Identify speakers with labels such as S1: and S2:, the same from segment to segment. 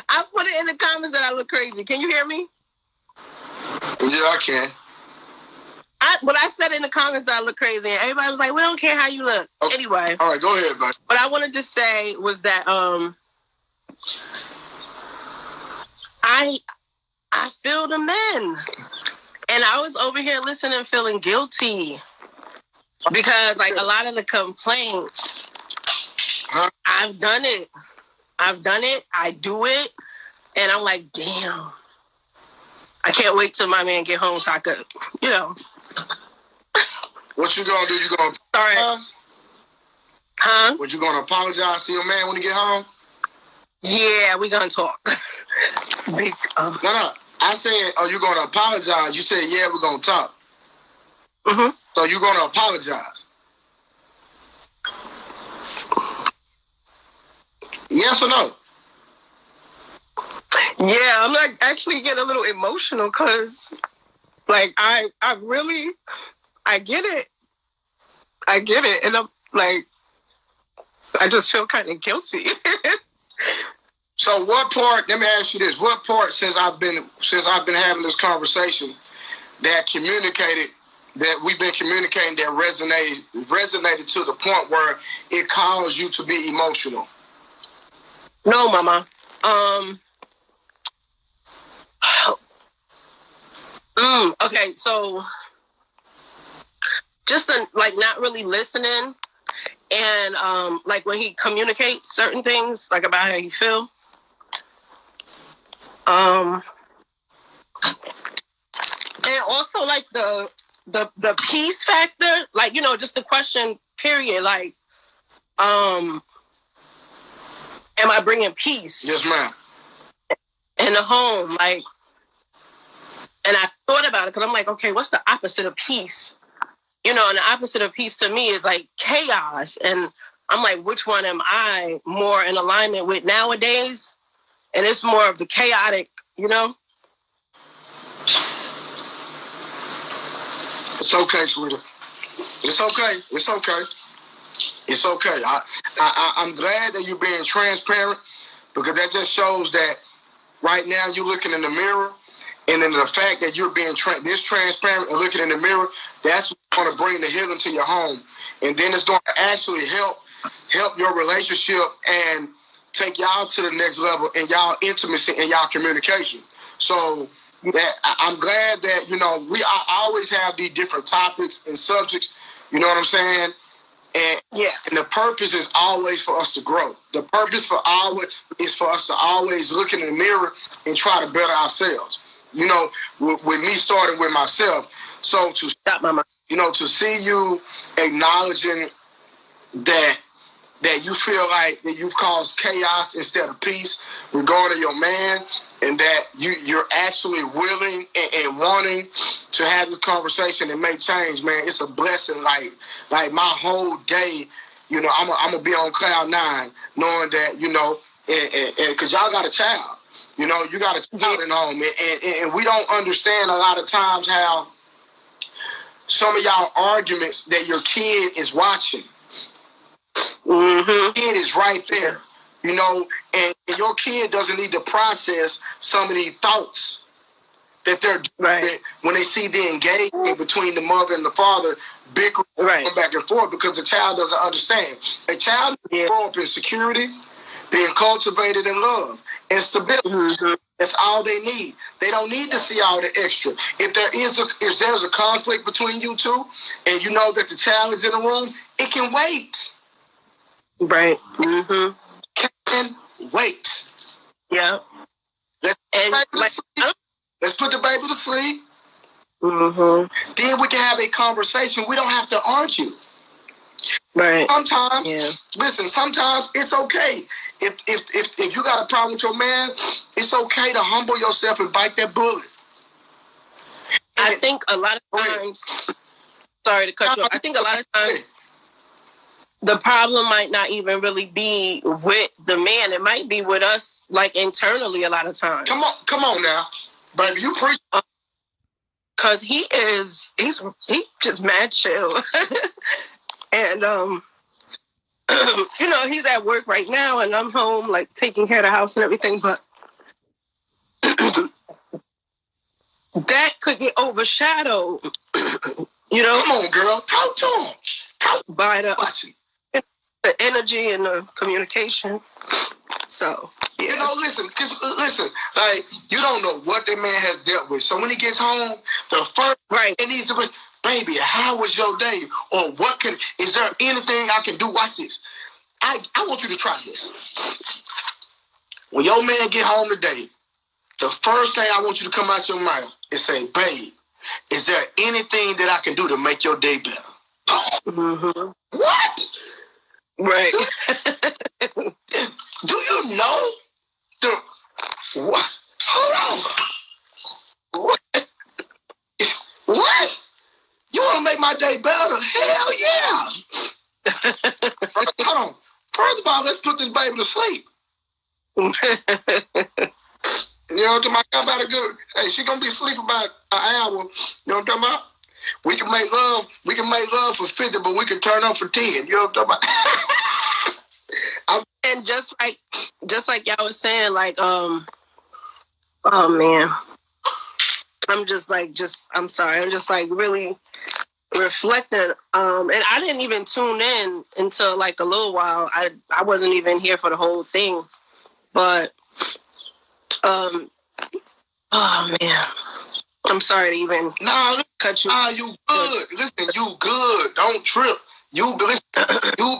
S1: I put it in the comments that I look crazy. Can you hear me?
S2: Yeah, I can.
S1: But I said in the comments that I look crazy, and everybody was like, "We don't care how you look." Okay. Anyway,
S2: all right, go ahead, man.
S1: What I wanted to say was that I feel the men, and I was over here listening, feeling guilty because like a lot of the complaints, I've done it. I do it, and I'm like, damn. I can't wait till my man get home so I could,
S2: What you gonna do? You gonna
S1: apologize? Huh?
S2: What you gonna apologize to your man when he get home?
S1: Yeah, we gonna talk.
S2: No. I said, are you gonna apologize? You said, yeah, we're gonna talk.
S1: Mm-hmm.
S2: So you gonna apologize? Yes or no?
S1: Yeah, I'm like actually getting a little emotional because, like, I get it. And I'm like, I just feel kind of guilty.
S2: So what part, let me ask you this, what part since I've been having this conversation that we've been communicating that resonated to the point where it caused you to be emotional?
S1: No, mama. Okay, so just like not really listening, and like when he communicates certain things, like about how you feel. And also like the peace factor, like, just the question, period, like, am I bringing peace?
S2: Yes, ma'am.
S1: In the home, like, and I thought about it because I'm like, okay, what's the opposite of peace? And the opposite of peace to me is like chaos. And I'm like, which one am I more in alignment with nowadays? And it's more of the chaotic,
S2: It's okay, sweetie. It's okay. It's okay. It's okay. I'm glad that you're being transparent, because that just shows that right now you're looking in the mirror, and then the fact that you're being this transparent and looking in the mirror, that's going to bring the healing to your home. And then it's going to actually help your relationship and take y'all to the next level in y'all intimacy and y'all communication. So that I'm glad that, we always have these different topics and subjects, you know what I'm saying? And and the purpose is always for us to grow. The purpose is for us to always look in the mirror and try to better ourselves. With me starting with myself. So to
S1: stop, mama.
S2: To see you acknowledging that you feel like that you've caused chaos instead of peace regarding your man, and that you're actually willing and wanting to have this conversation and make change, man, it's a blessing. Like my whole day, I'm gonna be on cloud nine, knowing that, and because y'all got a child, you got a child in home, and we don't understand a lot of times how some of y'all arguments that your kid is watching.
S1: Mm-hmm.
S2: Kid is right there, and your kid doesn't need to process some of these thoughts that they're doing when they see the engagement between the mother and the father bickering back and forth, because the child doesn't understand. A child grow up in security, being cultivated in love and stability.
S1: Mm-hmm.
S2: That's all they need. They don't need to see all the extra. If there's a conflict between you two, and you know that the child is in the room, it can wait.
S1: Right. Mm-hmm.
S2: Can wait.
S1: Yeah.
S2: Let's put the baby to sleep.
S1: Mm-hmm.
S2: Then we can have a conversation. We don't have to argue.
S1: Right.
S2: Sometimes, listen, sometimes it's okay. If you got a problem with your man, it's okay to humble yourself and bite that bullet.
S1: I think a lot of times, sorry to cut you off, I think a lot of times the problem might not even really be with the man. It might be with us, like, internally a lot of times.
S2: Come on now, baby, you preach.
S1: Because he's just mad chill. And you know, he's at work right now, and I'm home, like taking care of the house and everything. But that could get overshadowed. You know,
S2: come on, girl, talk to him.
S1: By the energy and the communication. So, yeah.
S2: You know, listen, like, you don't know what that man has dealt with. So when he gets home, the first
S1: right,
S2: it needs to be, baby, how was your day? Or is there anything I can do? Watch this. I want you to try this. When your man get home today, the first thing I want you to come out your mouth is say, babe, is there anything that I can do to make your day better? Mm-hmm. What?
S1: Right.
S2: Do you know the what? Hold on. What? You want to make my day better? Hell yeah. Hold on. First of all, let's put this baby to sleep. You know what I'm talking about? About a good. Hey, she gonna be asleep about an hour. You know what I'm talking about? We can make love. We can make love for 50, but we can turn up for 10. You know what I'm talking
S1: about? And just like y'all was saying, like, oh man, I'm sorry. I'm just like really reflecting. And I didn't even tune in until like a little while. I wasn't even here for the whole thing, but oh man, I'm sorry to even cut you.
S2: Nah, you good. Listen, you good. Don't trip. You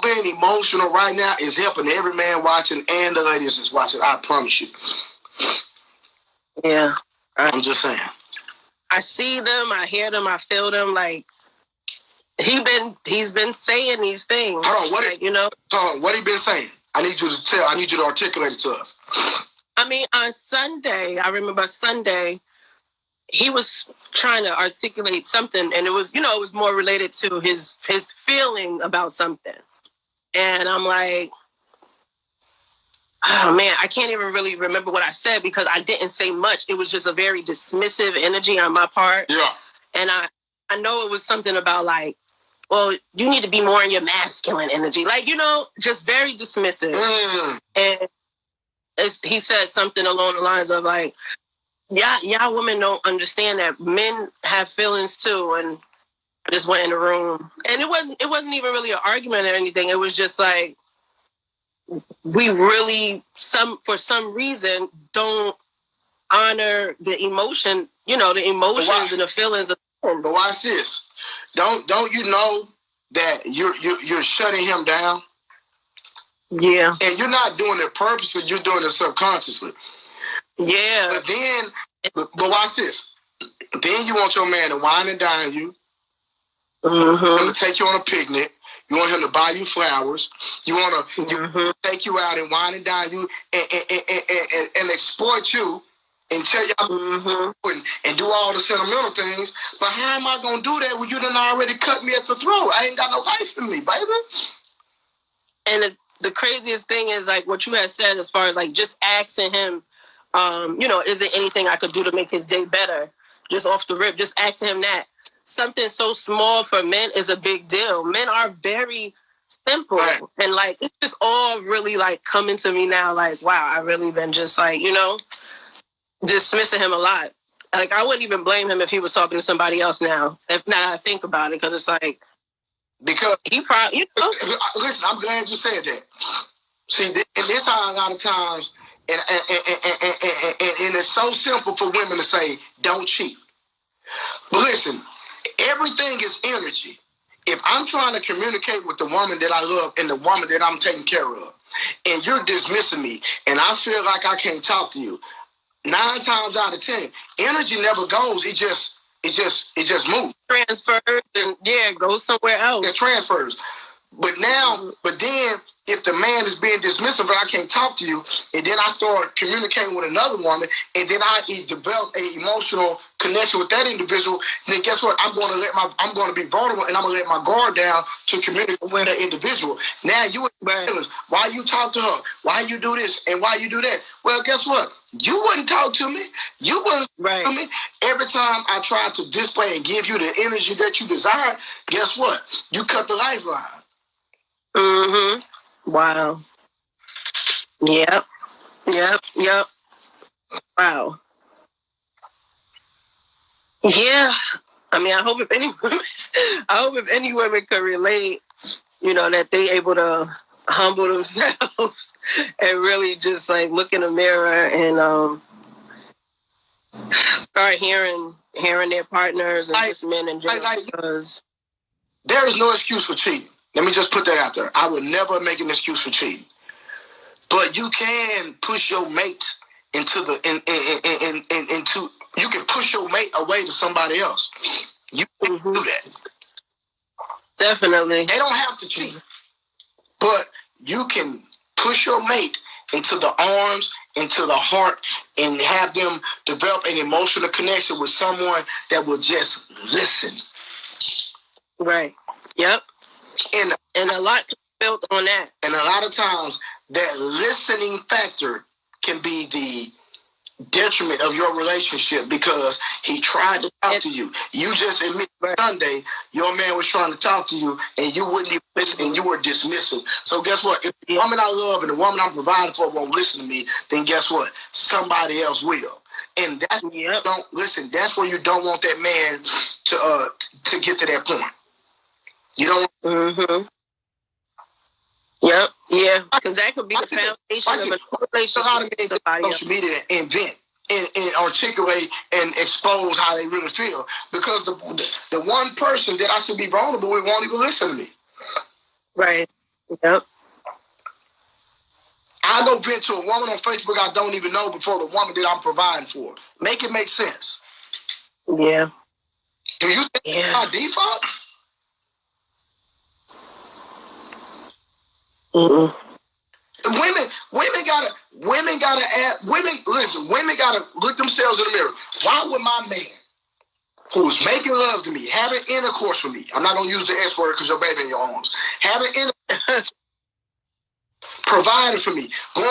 S2: being emotional right now is helping every man watching and the ladies is watching. I promise you.
S1: Yeah.
S2: I'm just saying.
S1: I see them, I hear them, I feel them. Like he's been saying these things.
S2: Hold on, what he been saying? I need you to articulate it to us.
S1: I mean, on Sunday, I remember Sunday, he was trying to articulate something, and it was more related to his feeling about something. And I'm like, oh man, I can't even really remember what I said because I didn't say much. It was just a very dismissive energy on my part.
S2: Yeah. And
S1: I know it was something about like, well, you need to be more in your masculine energy. Like, just very dismissive. And he said something along the lines of like, y'all women don't understand that men have feelings too. And I just went in the room. And it wasn't even really an argument or anything. It was just like, we really, for some reason, don't honor the emotion, the emotions and the feelings of men.
S2: But watch this. Don't you know that you're shutting him down?
S1: Yeah.
S2: And you're not doing it purposely, you're doing it subconsciously.
S1: Yeah.
S2: But watch this. Then you want your man to wine and dine you.
S1: Mm-hmm.
S2: Him to take you on a picnic. You want him to buy you flowers. You want to take you out and wine and dine you and exploit you and tell you and do all the sentimental things. But how am I going to do that when you done already cut me at the throat? I ain't got no life in me, baby.
S1: And the craziest thing is like what you had said as far as like just asking him, is there anything I could do to make his day better? Just off the rip, just asking him that. Something so small for men is a big deal. Men are very simple. Right. And like, it's just all really like coming to me now. Like, wow, I really been just like, dismissing him a lot. Like, I wouldn't even blame him if he was talking to somebody else now. If now I think about it, because it's like, because he probably,
S2: Listen, I'm glad you said that. See, and this how a lot of times, and it's so simple for women to say, don't cheat. But listen, everything is energy. If I'm trying to communicate with the woman that I love and the woman that I'm taking care of, and you're dismissing me, and I feel like I can't talk to you, 9 times out of 10, energy never goes. It just moves.
S1: Transfers and it goes somewhere else.
S2: It transfers. But then if the man is being dismissive, but I can't talk to you, and then I start communicating with another woman, and then I develop an emotional connection with that individual, then guess what? I'm going to be vulnerable, and I'm going to let my guard down to communicate with that individual. Now you feelings. Why you talk to her? Why you do this and why you do that? Well, guess what? You wouldn't talk to me. You wouldn't talk to me. Every time I tried to display and give you the energy that you desire, guess what? You cut the lifeline.
S1: Mm-hmm. Wow. Yep. Yep. Yep. Wow. Yeah. I mean, I hope if any women, I hope if any women could relate, that they able to humble themselves and really just like look in the mirror and start hearing their partners and just men in general. Because
S2: there is no excuse for cheating. Let me just put that out there. I would never make an excuse for cheating. But you can push your mate into into you can push your mate away to somebody else. You can do that.
S1: Definitely.
S2: They don't have to cheat. But you can push your mate into the arms, into the heart, and have them develop an emotional connection with someone that will just listen.
S1: Right. Yep. And a lot built on that.
S2: And a lot of times that listening factor can be the detriment of your relationship because he tried to talk to you. You just admit Sunday your man was trying to talk to you and you wouldn't even listen and you were dismissive. So guess what? If the woman I love and the woman I'm providing for won't listen to me, then guess what? Somebody else will. And that's don't listen. That's where you don't want that man to get to that point. You don't.
S1: Mm-hmm. Yep. Yeah. Because that could be the foundation of a relationship.
S2: How to make social media and vent and articulate and expose how they really feel. Because the one person that I should be vulnerable with won't even listen to me.
S1: Right. Yep.
S2: I go vent to a woman on Facebook I don't even know before the woman that I'm providing for. Make it make sense.
S1: Yeah.
S2: Do you think that's my default?
S1: Mm-mm.
S2: Women gotta look themselves in the mirror. Why would my man, who's making love to me, having intercourse with me, I'm not gonna use the S word because your baby in your arms, having provided for me, going